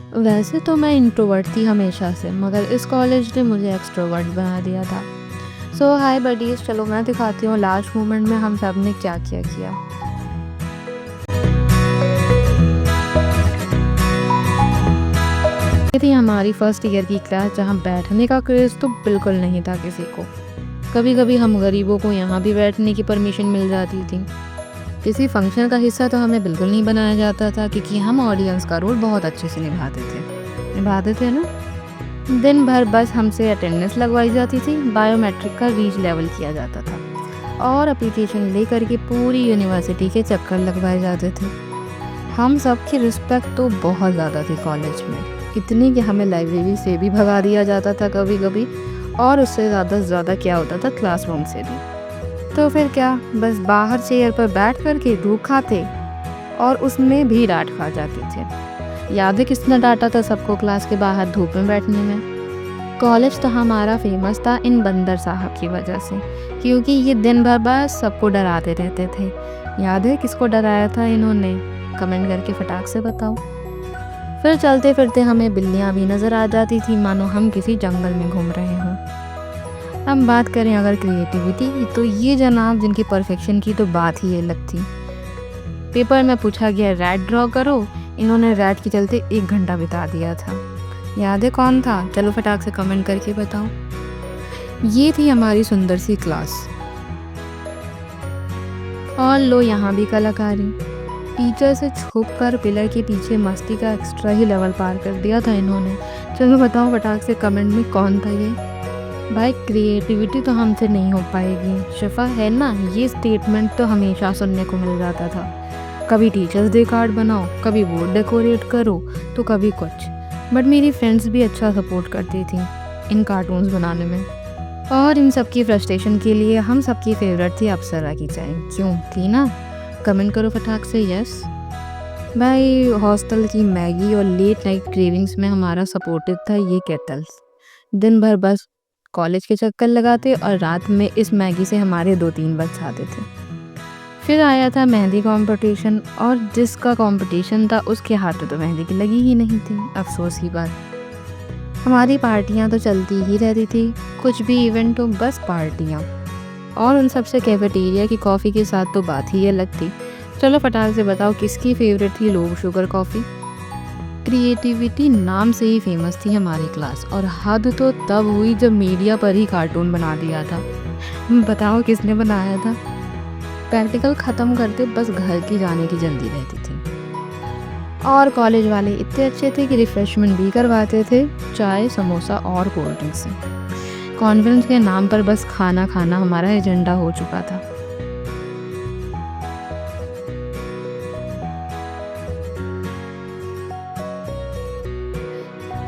वैसे तो मैं इंट्रोवर्ट थी हमेशा से, मगर इस कॉलेज ने मुझे एक्सट्रोवर्ट बना दिया था। सो हाय बडीज़, चलो मैं दिखाती हूँ लास्ट मोमेंट में हम सब ने क्या-क्या किया। ये थी हमारी फर्स्ट ईयर की क्लास, जहाँ बैठने का क्रेज़ तो बिल्कुल नहीं था किसी को। कभी-कभी हम गरीबों को यहाँ भी बैठने की परमिशन मिल जाती थी। किसी फंक्शन का हिस्सा तो हमें बिल्कुल नहीं बनाया जाता था, क्योंकि हम ऑडियंस का रोल बहुत अच्छे से निभाते थे ना। दिन भर बस हमसे अटेंडेंस लगवाई जाती थी, बायोमेट्रिक का रीच लेवल किया जाता था और एप्लीकेशन लेकर के पूरी यूनिवर्सिटी के चक्कर लगवाए जाते थे। हम सब की रिस्पेक्ट तो बहुत ज़्यादा थी कॉलेज में, इतनी कि हमें लाइब्रेरी से भी भगा दिया जाता था कभी-कभी, और उससे ज़्यादा से ज़्यादा क्या होता था, क्लासरूम से भी। तो फिर क्या, बस बाहर चेयर पर बैठ कर के धूप खाते और उसमें भी डाँट खा जाते थे। याद है किसने डाँटा था सबको क्लास के बाहर धूप में बैठने में? कॉलेज तो हमारा फेमस था इन बंदर साहब की वजह से, क्योंकि ये दिन भर बस सबको डराते रहते थे। याद है किसको डराया था इन्होंने? कमेंट करके फटाक से बताओ। फिर चलते फिरते हमें बिल्लियाँ भी नज़र आ जाती थी, मानो हम किसी जंगल में घूम रहे हों। अब बात करें अगर क्रिएटिविटी की, तो ये जनाब जिनकी परफेक्शन की तो बात ही अलग थी। पेपर में पूछा गया रैट ड्रॉ करो, इन्होंने रैट के चलते 1 घंटा बिता दिया था। याद है कौन था? चलो फटाक से कमेंट करके बताओ। ये थी हमारी सुंदर सी क्लास। और लो यहाँ भी कलाकारी। टीचर से छुपकर पिलर के पीछे मस्ती का एक्स्ट्रा ही लेवल पार कर दिया था इन्होंने। चलो बताओ फटाक से कमेंट में कौन था ये? भाई क्रिएटिविटी तो हमसे नहीं हो पाएगी, शिफा है ना, ये स्टेटमेंट तो हमेशा सुनने को मिल जाता था। कभी टीचर्स डे कार्ड बनाओ, कभी बोर्ड डेकोरेट करो, तो कभी कुछ। बट मेरी फ्रेंड्स भी अच्छा सपोर्ट करती थी इन कार्टून्स बनाने में। और इन सब की फ्रस्ट्रेशन के लिए हम सबकी फेवरेट थी अप्सरा की चाय। क्यों थी ना? कमेंट करो फटाक से यस। भाई हॉस्टल की मैगी और लेट नाइट क्रेविंग्स में हमारा सपोर्टिव था ये केटल्स। दिन भर बस कॉलेज के चक्कर लगाते और रात में इस मैगी से हमारे 2-3 बज जाते थे। फिर आया था मेहंदी कंपटीशन, और जिसका कंपटीशन था उसके हाथ में तो मेहंदी की लगी ही नहीं थी। अफसोस की बात। हमारी पार्टियां तो चलती ही रहती थी, कुछ भी इवेंट हो बस पार्टियां। और उन सबसे कैफेटेरिया की कॉफ़ी के साथ तो बात ही अलग थी। चलो फटाक से बताओ किसकी फेवरेट थी लो शुगर कॉफ़ी? क्रिएटिविटी नाम से ही फेमस थी हमारी क्लास, और हद तो तब हुई जब मीडिया पर ही कार्टून बना दिया था। बताओ किसने बनाया था? प्रैक्टिकल ख़त्म करते बस घर की जाने की जल्दी रहती थी। और कॉलेज वाले इतने अच्छे थे कि रिफ्रेशमेंट भी करवाते थे, चाय समोसा और कोल्ड ड्रिंक से। कॉन्फ्रेंस के नाम पर बस खाना खाना हमारा एजेंडा हो चुका था।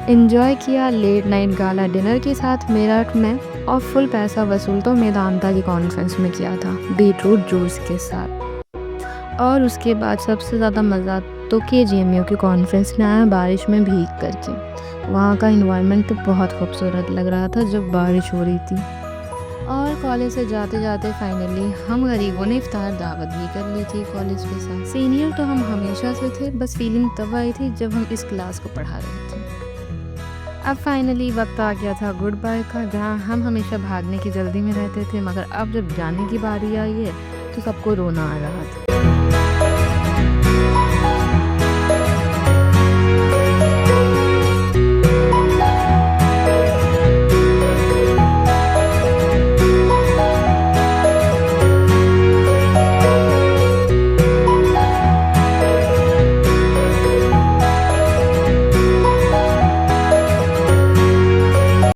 एंजॉय किया लेट नाइट गाला डिनर के साथ मेरठ में, और फुल पैसा वसूल तो मेदांता की कॉन्फ्रेंस में किया था बीटरूट जूस के साथ। और उसके बाद सबसे ज़्यादा मज़ा तो KGMU की कॉन्फ्रेंस में आया बारिश में भीग करके। वहाँ का इन्वायरमेंट तो बहुत खूबसूरत लग रहा था जब बारिश हो रही थी। और कॉलेज से जाते जाते फाइनली हम गरीबों ने इफ्तार दावत भी कर ली थी कॉलेज के साथ। सीनियर तो हम हमेशा से थे, बस फीलिंग तब आई थी जब हम इस क्लास को पढ़ा रहे थे। अब फाइनली वक्त आ गया था गुड बाय का, जहाँ हम हमेशा भागने की जल्दी में रहते थे, मगर अब जब जाने की बारी आई है तो सबको रोना आ रहा था।